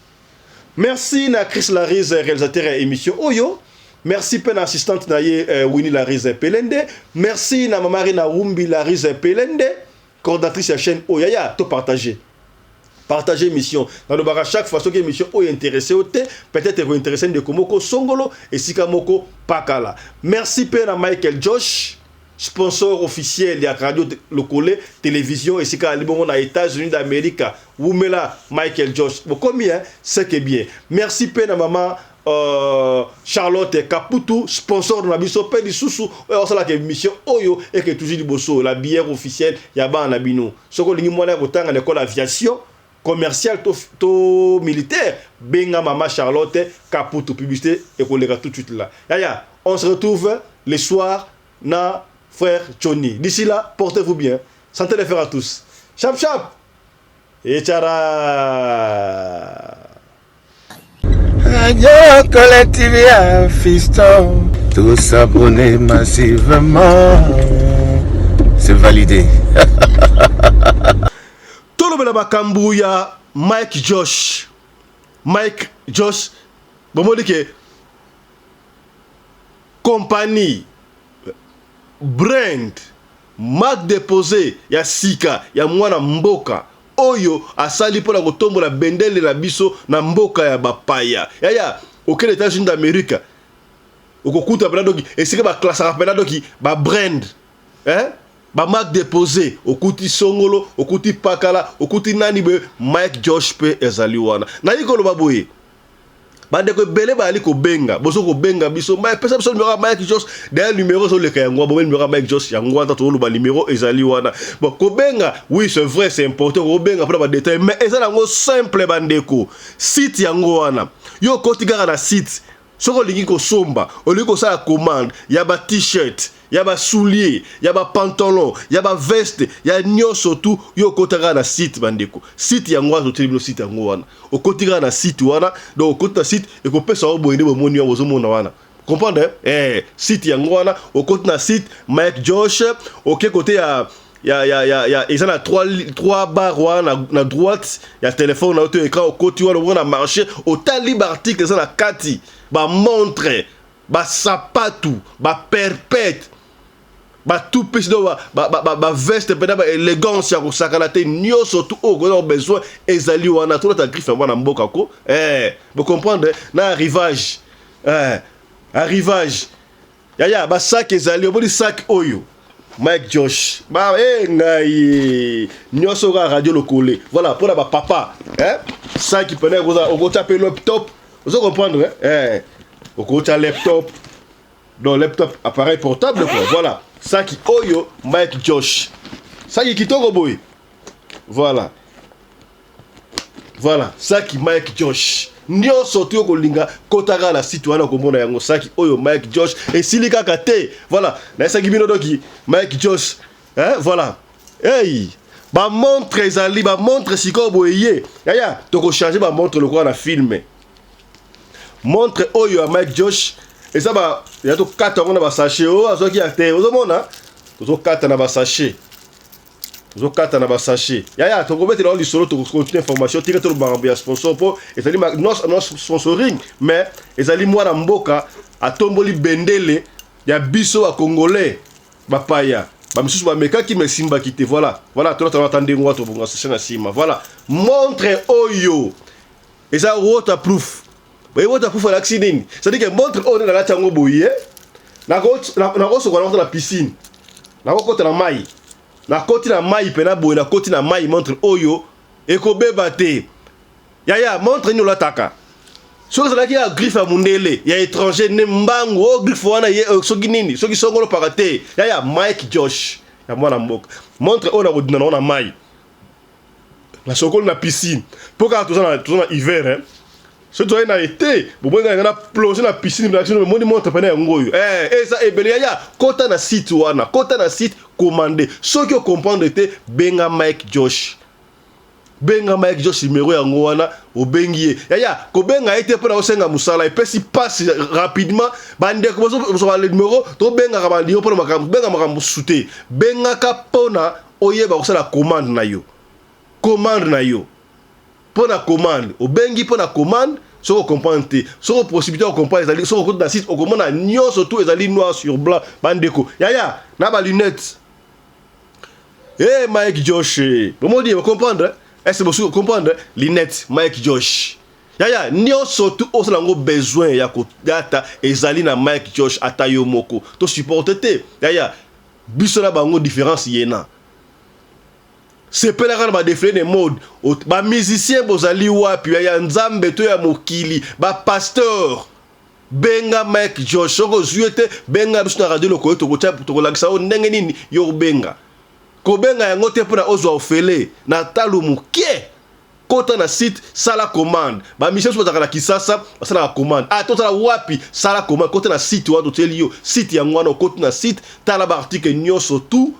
Speaker 1: Merci na Chris Larize, réalisateur et émission Oyo. Merci pen assistante na Winnie Larize Pelende. Merci na mamari na Rumbi Larize Pelende, coordinatrice de la chaîne Oyaya, to partager. Partager émission. Dans le bar à chaque fois que émission Oyo intéressé au thé, peut-être vous intéressez de Komoko Songolo et Sikamoko Pakala. Merci pen à Michael Josh, sponsor officiel de la radio locale, télévision et si quand on aux États-Unis d'Amérique, Woumela Michael Josh. Bon combien c'est que bien. Merci pena maman Charlotte Caputo, sponsor de la biso pedi susu on sala que mission Oyo et que toujours du bosso la bière officielle yaba na bino. Soko lingi mwana kotanga na école aviation commercial to militaire benga maman Charlotte Caputo publicité et collègue tout de suite là. Yaya, on se retrouve le soir na frère Johnny. D'ici là, portez-vous bien. Santé les frères à tous. Chap chap. Et tchara.
Speaker 5: Radio Collectivia, fiston. Tous s'abonner massivement. C'est validé.
Speaker 1: Tout le monde Kambouya, Mike Josh. Mike Josh. Bon, moi, que compagnie. Brand marque déposé ya sika ya mwana mboka oyo asali pona kotombola bendele la biso na mboka ya bapaya yaya auquel États-Unis d'Amérique okokuta pena doki esika ba classe pena doki ba brand ba marque déposé okuti songolo okuti pakala okuti nani be Mike Josh pe ezali wana na yikolo baboye bande ko belé ba ali ko benga boso ko benga biso ma pesa biso numéro Mike Josh d'ailleurs numéro sur le kayango bon numéro Mike Josh yango anta to ba numéro ezali wana bon ko benga oui c'est vrai c'est important ko benga pour ba détail mais ezala ngo simple bandeko site yango wana yo kotigara na site soko lingi ko somba oli ko sa commande ya ba t-shirt ya ba soulier ya ba pantalon ya ba veste ya nyoso tout yo kotigara na site bandeko site yango wana to site yango wana o kotigara na site wana donc o kota site e ko pesa o boyende bo moni ozo mona wana comprendre site yango wana o kota na site Mike Josh ok côté ya ils ont trois barres na droite ya téléphone na auto écran au côté wana marché au talib article ça na kati ba montre ba sapatu ba perpète ba tout petit ba veste ba élégance ya kosaka la te nyoso tout o ko besoin ezali wana tout la griffe wana mboka ko vous comprendre na arrivage yaya ba sac ezali obodi sac oyo Mike Josh ba ngai nyoso ka radio locale voilà pour la papa sac qui prenait au taper laptop vous comprendre au côté laptop donc laptop appareil portable quoi voilà ça qui oyo Mike Josh ça qui kitoko boy voilà ça qui Mike Josh nyo sorti ko linga kotaka la site wana ko mona yango ça qui oyo Mike Josh et silika kate voilà na ça qui bino doki Mike Josh voilà hey ba montre ezali ba montre siko boye yaya to ko changer ba montre le quoi na filmer montre oyo Mike Josh et ça ba ya to kata ngona ba sachet o azoki ate ozomona to kata na ba sachet zokata na ba sachet yaya to mettre dans le solo to continuer information tire to ba sponsor po ezali non sponsoring mais ezali mwana mboka atomboli bendele ya biso wa congolais bapaya bamisusu bamekaki mesimba kite voilà to attendre ngwa to bonga session na sima voilà montre oyo eza waterproof waterproof la accident c'est-à-dire que montre oyo na la tango boye na koso kwa na piscine na kokota na mai na koti na mai pena boye na koti na mai montre oyo ekobeba te yaya montre ni olataka soki ezalaki ya griffe ya mundele ya étranger ne mbangu o griffe wana ye soki nini soki songolo paka te yaya Mike Josh ya mwana mboka montre oyo na kodina na mai na sokolo na piscine mpo kaka toza na hiver soki toyai na été bobwenga na plonge na piscine na action moni montre pena yango oyo eza ebele yaya kota na site wana kota na site commandé soki o comprendre te benga Mike Josh numéro yango wana obengi ye yaya kobenga ete pona osenga musala epesi passe rapidement bande ko bozo le numéro to benga ka bandi pona makambo benga makambo sute benga ka pona oyeba kosala commande na yo pona commande obengi pona commande soko comprendre te soko possibilité de comprendre ezali soko ko na site okomona nyonso tout ezali noir sur blanc bandeko yaya na ba lunette Mike Josh comment dire comprendre est-ce que vous comprenez Linette Mike Josh yaya nyonso tout osalango besoin ya ko data ezali na Mike Josh atayo moko to supporter te yaya biso na bango différence yena c'est pas la ba défilé de mode ba musicien bozali wapi ya nzambe to ya mokili ba pasteur benga Mike Josh soko zuete benga biso na radio loko to ko lakisa o ndenge nini yo benga kobenga yango te pona ozwa ofele na talu mukie kota na site sala commande ba mission so zakala kisasa sala commande to sala wapi sala commande kota na site wa to teli yo site yango wana kota na site tala ba article nyonso tout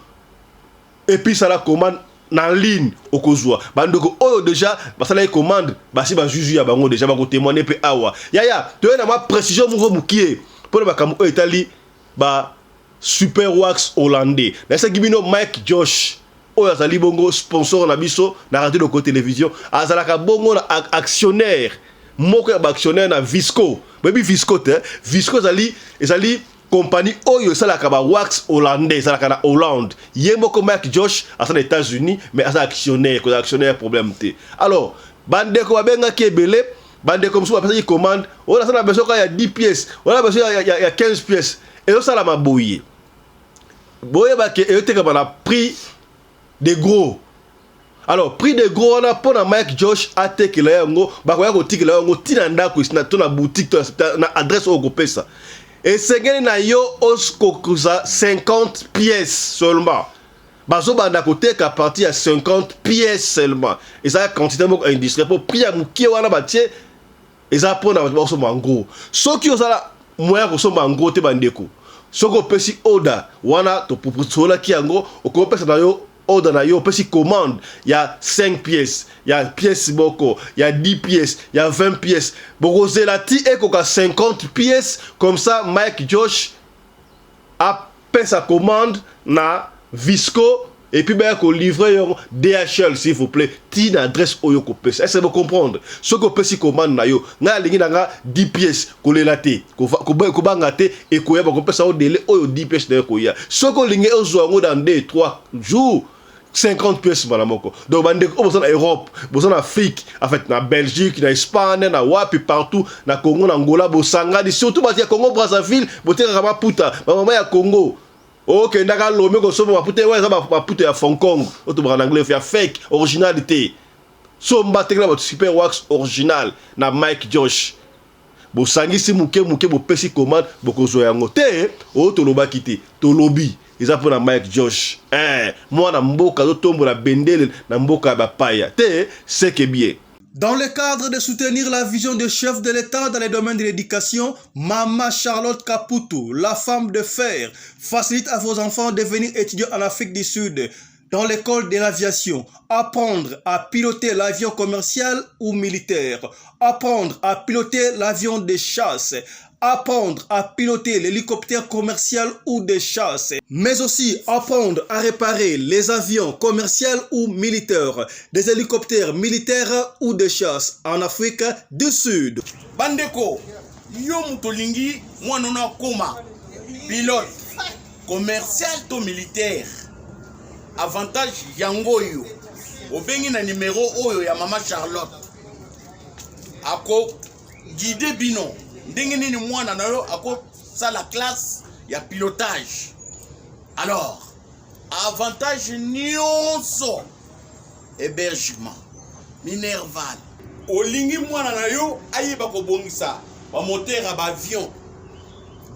Speaker 1: et puis sala commande na ligne okozwa bandoko oyo déjà basala commande basi ba juju ya bango déjà ba ko témoigner pe awa yaya to na ma précision mo mukie pona ba kamu etali ba Super Wax hollandais. Nasa gibino Mike Josh. Oyo azali bongo sponsor na biso na radio de télévision. Azalaka bongo na actionnaire. Moko ya actionnaire na Visco. Baby Visco te. Visco ezali compagnie oyo salaka ba wax hollandais, salaka na Hollande. Yemoko Mike Josh azali aux États-Unis mais azali actionnaire problème te. Alors, bande ko babenga ki ebele, bande comme ça personne qui commande, on a besoin il y a 10 pièces, on a besoin il y a 15 pièces. Et ça la mabouille. Boye ba ke et comme on a pris des gros. Alors prix de gros on a pour Mike Josh ateke la yango ba ko yako tiki la yango tinanda ko na to na boutique na adresse au go pesa. Et sengeni na yo osko kuza 50 pièces seulement. Bazo banda côté qu'à partir à 50 pièces seulement. Et ça quantité moko industrie pour prix à mukie wana batie et ça pour na baso mango. So ki osala moyen ko so mango te bandeko. Soko pesi order wana to proposola ki yango okopesa na yo order na yo pesi commande il y a 5 pièces, il y a pièces boko, il y a 10 pièces, il y a 20 pièces. Boko zelati ekoka 50 pièces comme ça Mike Josh a fait sa commande na Visco et puis ben ko livrer yon DHL s'il vous plaît, tin adresse oyo ko pesa. Est-ce que vous comprendre? Ce que pesi commande na yo, nga lingi nga 10 pièces ko lelate, ko bangate et ko ya ba ko pesa au délai oyo 10 pièces de ko ya. Ce que lingi ozo ngo dans 2-3 jours 50 pièces malamoko. Donc bande ko bosa na Europe, bosa na Afrique, en fait na Belgique, na Espagne, na wapi partout, na Congo, na Angola, bosanga, surtout ba Congo Brazzaville, boteka kama puta, mama ya Congo. Ok, ndaka lomé ko somo mapute ouais ça mapute ya Hong Kong, auto en anglais ya fake originalité. So mbatekla ba Super Wax original na Mike Josh. Bo sangisi muke bo pesi commande bo ko zo yango te o to loba kité, to lobby. Ils pour na Mike Josh. Moi na mboka zo tombo na bendele na mboka ba paya. Te c'est que bien.
Speaker 12: Dans le cadre de soutenir la vision du chef de l'État dans les domaines de l'éducation, Mama Charlotte Caputo, la femme de fer, facilite à vos enfants de venir étudier en Afrique du Sud. dans l'école de l'aviation, apprendre à piloter l'avion commercial ou militaire, apprendre à piloter l'avion de chasse, apprendre à piloter l'hélicoptère commercial ou de chasse, mais aussi apprendre à réparer les avions commerciaux ou militaires, des hélicoptères militaires ou de chasse en Afrique du Sud.
Speaker 7: Bandeko, yo mutolingi mwanona koma pilote commercial to militaire. Avantage yango yo. Obengi na numéro oyo ya Mama Charlotte. Ako guide bino. Ndenge nini mwana na yo ako sa la classe ya pilotage. Alors, avantage nyonso hébergement minerval. Olingi mwana na yo ayeba ko bongisa ba moteur ba avion.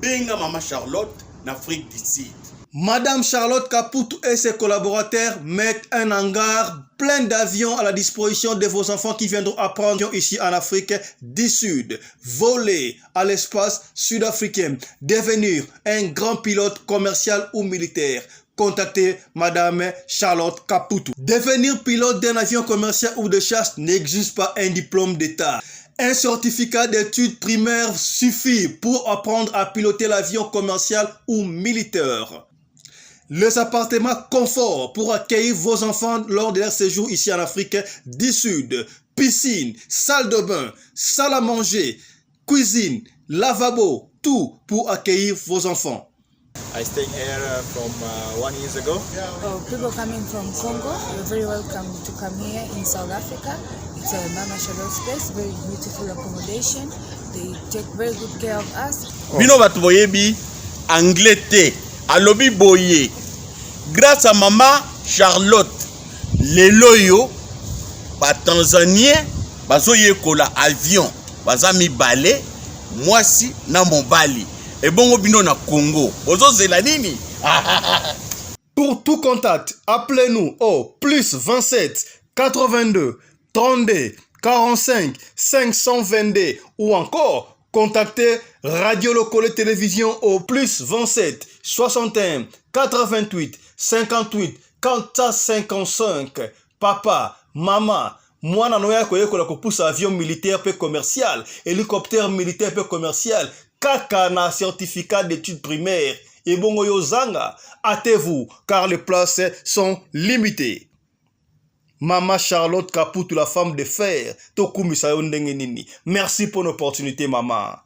Speaker 7: Benga Mama Charlotte en Afrique du Sud.
Speaker 12: Madame Charlotte Caputo et ses collaborateurs mettent un hangar plein d'avions à la disposition de vos enfants qui viendront apprendre ici en Afrique du Sud. Voler à l'espace sud-africain, devenir un grand pilote commercial ou militaire. Contactez Madame Charlotte Caputo. Devenir pilote d'un avion commercial ou de chasse n'exige pas un diplôme d'État. Un certificat d'études primaires suffit pour apprendre à piloter l'avion commercial ou militaire. Les appartements confort pour accueillir vos enfants lors de leur séjour ici en Afrique du Sud. Piscine, salle de bain, salle à manger, cuisine, lavabo, tout pour accueillir vos enfants.
Speaker 13: I stayed here from 1 year ago.
Speaker 14: Oh, people coming from Congo, you're very welcome to come here in South Africa. It's a Mama Charlotte space, very beautiful accommodation. They take very good care of us.
Speaker 7: Bino batu boyebi anglais te, alobi boye. Grâce à Mama Charlotte, lelo yo ba Tanzanien bazoye kola avion, bazami balé, mwasi na mobali. Et bon bino na Congo. Ozo zelanini.
Speaker 12: Pour tout contact, appelez-nous au plus 27 82 32 45 522 ou encore contactez Radio Locale Télévision au plus 27 61 88 58 455. Papa, maman, mwana noya koyekola kopusa avion militaire pe commercial, hélicoptère militaire pe commercial, kaka na certificat d'études primaires. Et bongo yozanga, hâtez-vous car les places sont limitées. Mama Charlotte Caputo, la femme de fer, Tokumi Sayo Ndenge Nini. Merci pour l'opportunité, maman.